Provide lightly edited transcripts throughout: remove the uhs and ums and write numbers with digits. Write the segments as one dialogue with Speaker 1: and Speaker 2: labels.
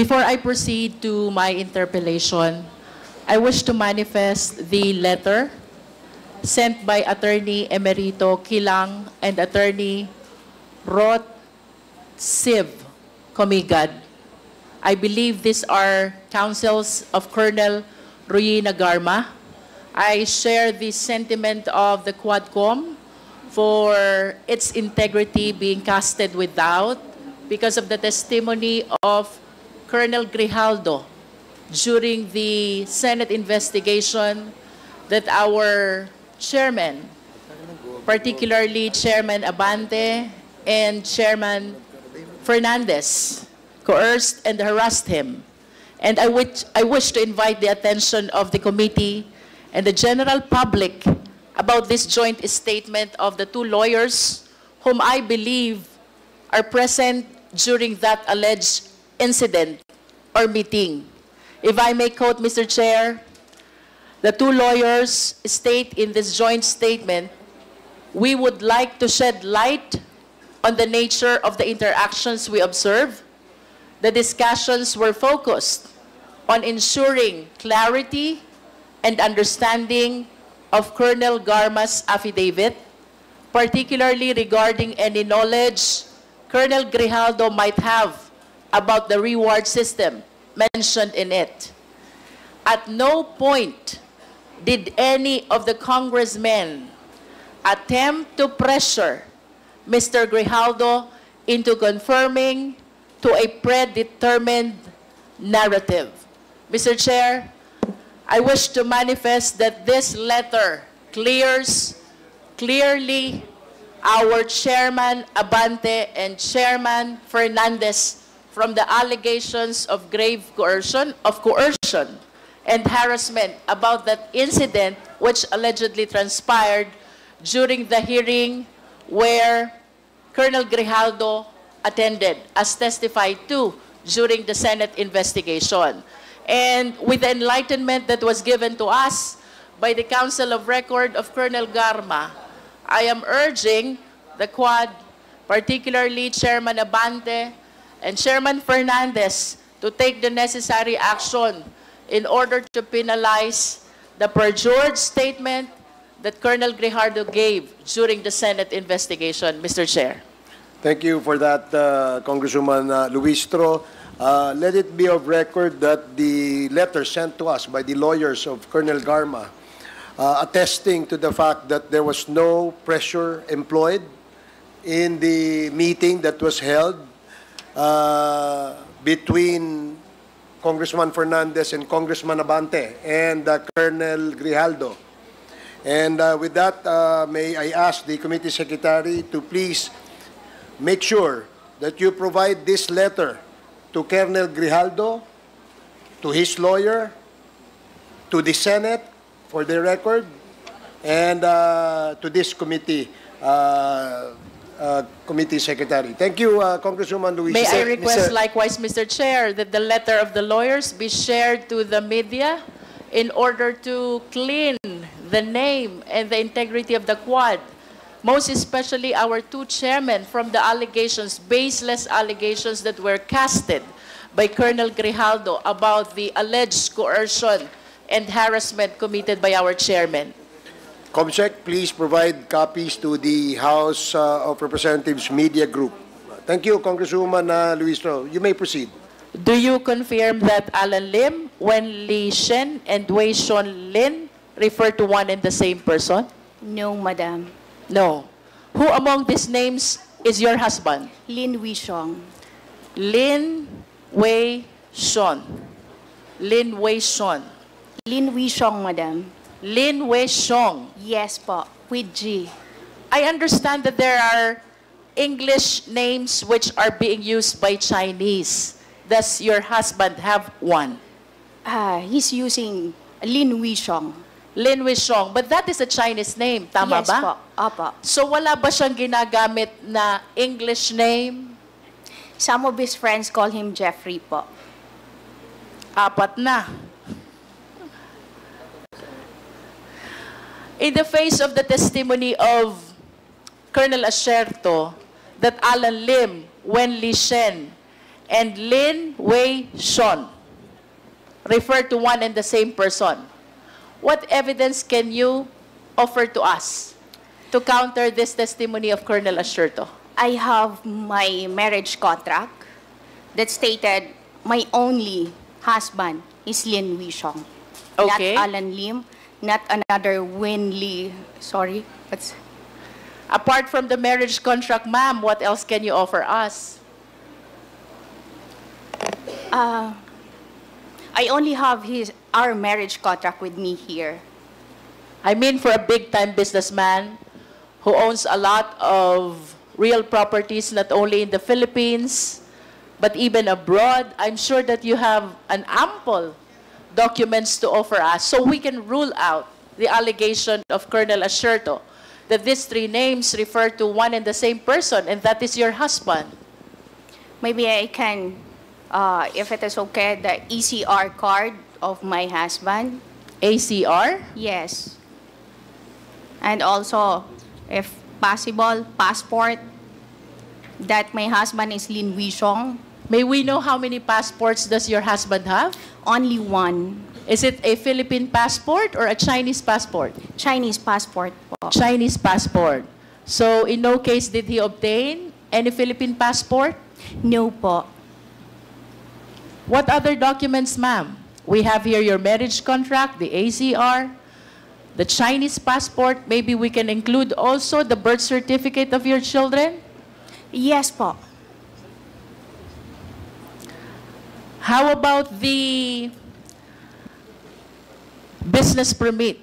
Speaker 1: Before I proceed to my interpellation, I wish to manifest the letter sent by Attorney Emerito Kilang and Attorney Rot Siv Comigad. I believe these are counsels of Colonel Ruyina Garma. I share the sentiment of the Quadcom for its integrity being casted with doubt because of the testimony of Colonel GRIJALD0 during the Senate investigation that our chairman, particularly Chairman Abante and Chairman Fernandez, coerced and harassed him. And I wish to invite the attention of the committee and the general public about this joint statement of the two lawyers whom I believe are present during that alleged incident or meeting. If I may quote, Mr. Chair, the two lawyers state in this joint statement, we would like to shed light on the nature of the interactions we observed. The discussions were focused on ensuring clarity and understanding of Colonel Garma's affidavit, particularly regarding any knowledge Colonel GRIJALD0 might have about the reward system mentioned in it. At no point did any of the congressmen attempt to pressure Mr. GRIJALD0 into confirming to a predetermined narrative. Mr. Chair, I wish to manifest that this letter clearly our Chairman Abante and Chairman Fernandez from the allegations of grave coercion and harassment about that incident which allegedly transpired during the hearing where Colonel GRIJALD0 attended as testified to during the Senate investigation. And with the enlightenment that was given to us by the Council of Record of Colonel Garma, I am urging the Quad, particularly Chairman Abante and Chairman Fernandez, to take the necessary action in order to penalize the perjured statement that Colonel GRIJALD0 gave during the Senate investigation. Mr. Chair.
Speaker 2: Thank you for that, Congresswoman Luistro. Let it be of record that the letter sent to us by the lawyers of Colonel Garma attesting to the fact that there was no pressure employed in the meeting that was held between Congressman Fernandez and Congressman Abante and Colonel GRIJALD0. And with that, may I ask the committee secretary to please make sure that you provide this letter to Colonel GRIJALD0, to his lawyer, to the Senate for the record, and to this committee, committee secretary. Thank you, Congresswoman Luis.
Speaker 1: May I request likewise, Mr. Chair, that the letter of the lawyers be shared to the media in order to clean the name and the integrity of the Quad, most especially our two chairmen from the allegations, baseless allegations that were casted by Colonel GRIJALD0 about the alleged coercion and harassment committed by our chairman.
Speaker 2: Comsec, please provide copies to the House of Representatives Media Group. Thank you, Congresswoman Luistro. You may proceed.
Speaker 1: Do you confirm that Alan Lim, Wen Li Shen, and Wei Sean Lin refer to one and the same person?
Speaker 3: No, Madam.
Speaker 1: No. Who among these names is your husband?
Speaker 3: Lin Wei Xiong.
Speaker 1: Lin Wei Sean. Lin Wei Sean.
Speaker 3: Lin Wei Xiong, Madam.
Speaker 1: Lin Wei Xiong.
Speaker 3: Yes po, with G.
Speaker 1: I understand that there are English names which are being used by Chinese. Does your husband have one?
Speaker 3: He's using Lin Wei Xiong.
Speaker 1: Lin Wei Xiong. But that is a Chinese name, tama
Speaker 3: yes,
Speaker 1: ba?
Speaker 3: Po. Opo.
Speaker 1: So wala ba siyang ginagamit na English name?
Speaker 3: Some of his friends call him Jeffrey po.
Speaker 1: Apat na. In the face of the testimony of Colonel Asierto that Alan Lim, Wen Li Shen, and Lin Wei Shon refer to one and the same person. What evidence can you offer to us to counter this testimony of Colonel Asherto?
Speaker 3: I have my marriage contract that stated my only husband is Lin Wishong.
Speaker 1: Okay.
Speaker 3: Not Alan Lim, not another Win Lee. Sorry, what's...
Speaker 1: Apart from the marriage contract, ma'am, what else can you offer us?
Speaker 3: I only have our marriage contract with me here.
Speaker 1: I mean, for a big-time businessman who owns a lot of real properties, not only in the Philippines, but even abroad, I'm sure that you have an ample documents to offer us so we can rule out the allegation of Colonel Asherto that these three names refer to one and the same person, and that is your husband.
Speaker 3: Maybe I can, if it is okay, the ECR card of my husband.
Speaker 1: ACR?
Speaker 3: Yes. And also, if possible, passport that my husband is Lin Wishong.
Speaker 1: May we know how many passports does your husband have?
Speaker 3: Only one.
Speaker 1: Is it a Philippine passport or a Chinese passport?
Speaker 3: Chinese passport po.
Speaker 1: Chinese passport. So, in no case did he obtain any Philippine passport?
Speaker 3: No po.
Speaker 1: What other documents, ma'am? We have here your marriage contract, the ACR, the Chinese passport. Maybe we can include also the birth certificate of your children?
Speaker 3: Yes po.
Speaker 1: How about the business permit?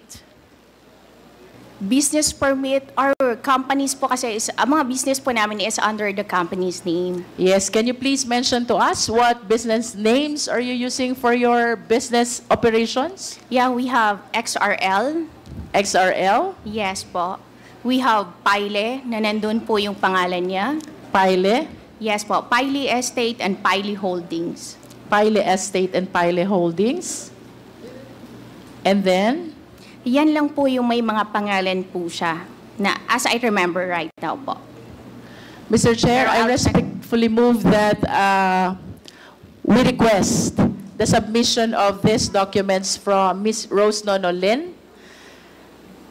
Speaker 3: Business permit, our companies po kasi is, ang mga business po namin is under the company's name.
Speaker 1: Yes, can you please mention to us what business names are you using for your business operations?
Speaker 3: Yeah, we have XRL.
Speaker 1: XRL?
Speaker 3: Yes po. We have Pile, na nandun po yung pangalan niya.
Speaker 1: Pile?
Speaker 3: Yes po, Pile Estate and Pile Holdings.
Speaker 1: Pile Estate and Pile Holdings. And then?
Speaker 3: Yan lang po yung may mga pangalan po siya na as I remember right now po.
Speaker 1: Mr. Chair, I respectfully move that we request the submission of these documents from Ms. Rose Nonolin,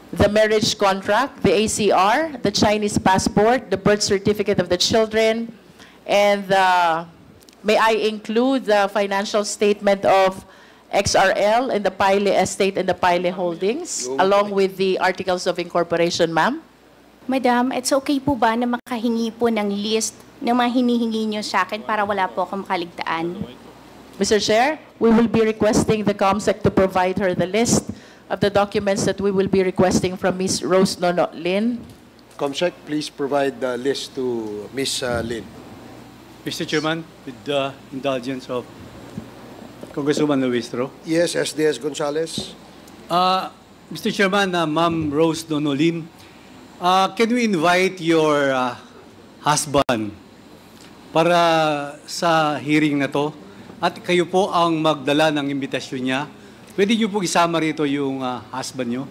Speaker 1: the marriage contract, the ACR, the Chinese passport, the birth certificate of the children, and may I include the financial statement of XRL and the Pile Estate and the Pile Holdings, along with the articles of incorporation, ma'am?
Speaker 3: Madam, it's okay po ba na makahingi po ng list ng mga hinihingi nyo sa akin para wala po akong makaligtaan?
Speaker 1: Mr. Chair, we will be requesting the COMSEC to provide her the list of the documents that we will be requesting from Ms. Rose Nono Lin.
Speaker 2: COMSEC, please provide the list to Ms. Lin.
Speaker 4: Mr. Chairman, with the indulgence of Congresswoman Luistro.
Speaker 2: Yes, SDS Gonzales.
Speaker 4: Mr. Chairman, Ma'am Rose Donolim, can we invite your husband para sa hearing na to? At kayo po ang magdala ng imbitasyon niya. Pwede niyo po isama rito yung husband niyo?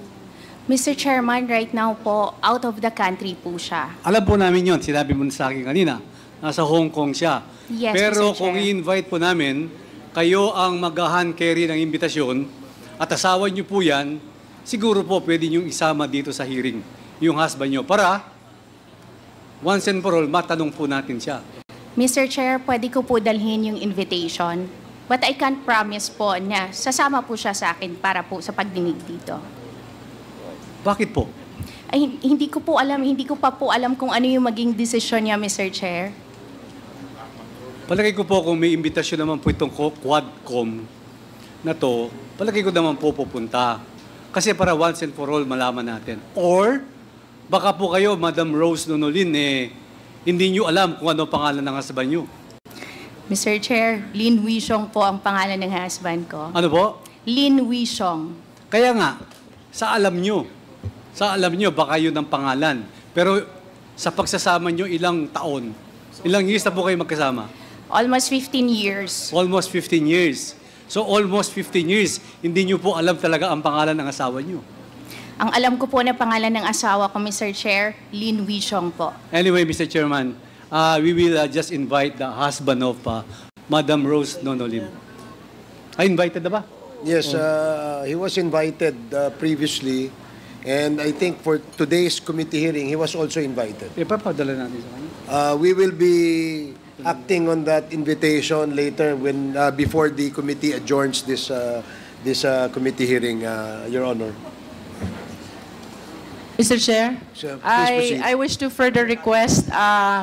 Speaker 3: Mr. Chairman, right now po, out of the country po siya.
Speaker 4: Alam po namin yon, sinabi mo sa akin kanina. Nasa Hong Kong siya.
Speaker 3: Yes,
Speaker 4: Pero
Speaker 3: Mr. Chair.
Speaker 4: kung i-invite po namin, kayo ang mag-hand carry ng imbitasyon at asawa niyo po yan, siguro po pwede niyo isama dito sa hearing yung husband niyo para once and for all, matanong po natin siya.
Speaker 3: Mr. Chair, pwede ko po dalhin yung invitation. But I can't promise po na sasama po siya sa akin para po sa pagdinig dito.
Speaker 4: Bakit po?
Speaker 3: Ay, hindi ko pa po alam kung ano yung maging desisyon niya, Mr. Chair.
Speaker 4: Palagay ko po kung may imbitasyon naman po itong Quadcom na to, palagay ko naman po pupunta. Kasi para once and for all malaman natin. Or, baka po kayo, Madam Rose Nonolin, hindi nyo alam kung ano pangalan ng husband nyo.
Speaker 3: Mr. Chair, Lin Wishong po ang pangalan ng husband ko.
Speaker 4: Ano po?
Speaker 3: Lin Wishong.
Speaker 4: Kaya nga, sa alam nyo, baka yun ang pangalan. Pero sa pagsasama nyo, ilang taon, ilang years na po kayo magkasama?
Speaker 3: Almost 15 years.
Speaker 4: Almost 15 years. So almost 15 years, hindi nyo po alam talaga ang pangalan ng asawa nyo.
Speaker 3: Ang alam ko po na pangalan ng asawa ko, Mr. Chair, Lin Wishong po.
Speaker 4: Anyway, Mr. Chairman, we will just invite the husband of Madam Rose Nonolim. Ay, invited na ba?
Speaker 2: Yes, he was invited previously, and I think for today's committee hearing, he was also invited.
Speaker 4: Ipapadala natin sa kanya.
Speaker 2: We will be acting on that invitation later when before the committee adjourns this committee hearing, Your Honor.
Speaker 1: Mr. Chair,
Speaker 2: So, please proceed.
Speaker 1: I wish to further request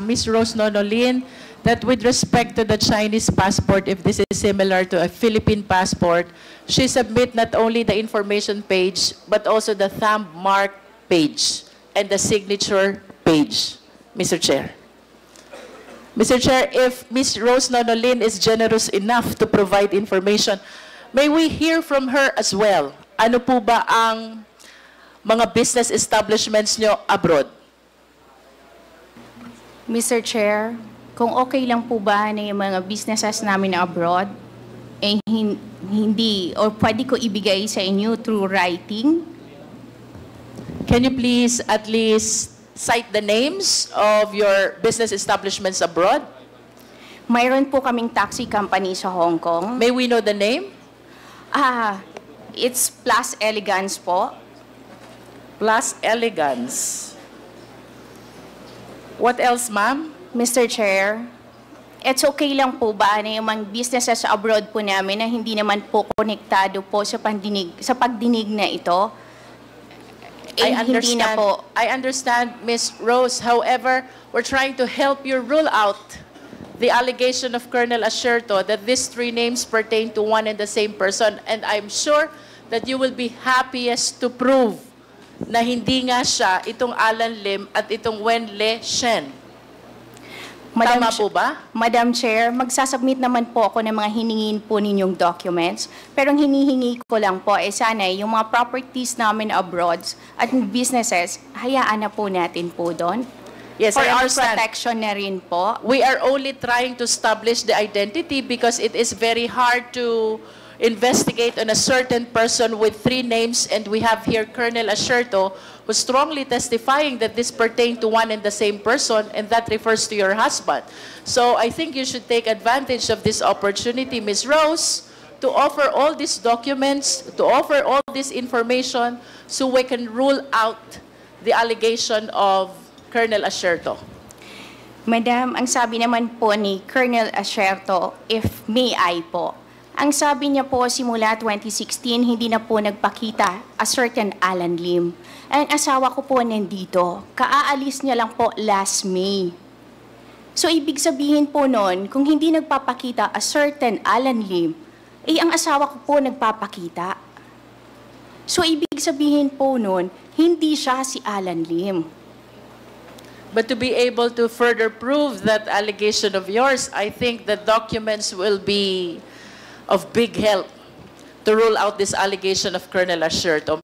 Speaker 1: Ms. Rose Nonolin that with respect to the Chinese passport, if this is similar to a Philippine passport, she submit not only the information page, but also the thumb mark page and the signature page, Mr. Chair. Mr. Chair, if Ms. Rose Nonolin is generous enough to provide information, may we hear from her as well? Ano po ba ang mga business establishments nyo abroad?
Speaker 3: Mr. Chair, kung okay lang po ba na yung mga businesses namin abroad, eh hindi, or pwede ko ibigay sa inyo through writing?
Speaker 1: Can you please at least cite the names of your business establishments abroad?
Speaker 3: Mayroon po kaming taxi company sa Hong Kong.
Speaker 1: May we know the name?
Speaker 3: It's Plus Elegance po.
Speaker 1: Plus Elegance. What else, ma'am?
Speaker 3: Mr. Chair, it's okay lang po ba na yung mga businesses sa abroad po namin na hindi naman po konektado po sa pagdinig na ito? Hindi na po.
Speaker 1: I understand, Ms. Rose. However, we're trying to help you rule out the allegation of Colonel Asherto that these three names pertain to one and the same person. And I'm sure that you will be happiest to prove na hindi nga siya itong Alan Lim at itong Wen Le Shen. Tama po ba?
Speaker 3: Madam Chair, magsasubmit naman po ako ng mga hiningin po ninyong documents. Pero ang hinihingi ko lang po sana yung mga properties namin abroad at businesses, hayaan na po natin po doon.
Speaker 1: Yes,
Speaker 3: For
Speaker 1: I
Speaker 3: our
Speaker 1: understand.
Speaker 3: protection na rin po.
Speaker 1: We are only trying to establish the identity because it is very hard to investigate on a certain person with three names, and we have here Colonel Asherto who's strongly testifying that this pertained to one and the same person, and that refers to your husband. So I think you should take advantage of this opportunity, Ms. Rose, to offer all these documents, to offer all this information so we can rule out the allegation of Colonel Asherto.
Speaker 3: Madam, ang sabi naman po ni Colonel Asherto, if may I po, ang sabi niya po simula 2016, hindi na po nagpakita a certain Alan Lim. Ang asawa ko po nandito, kaaalis niya lang po last May. So ibig sabihin po nun, kung hindi nagpapakita a certain Alan Lim, ang asawa ko po nagpapakita. So ibig sabihin po nun, hindi siya si Alan Lim.
Speaker 1: But to be able to further prove that allegation of yours, I think the documents will be of big help to rule out this allegation of Colonel Asherto.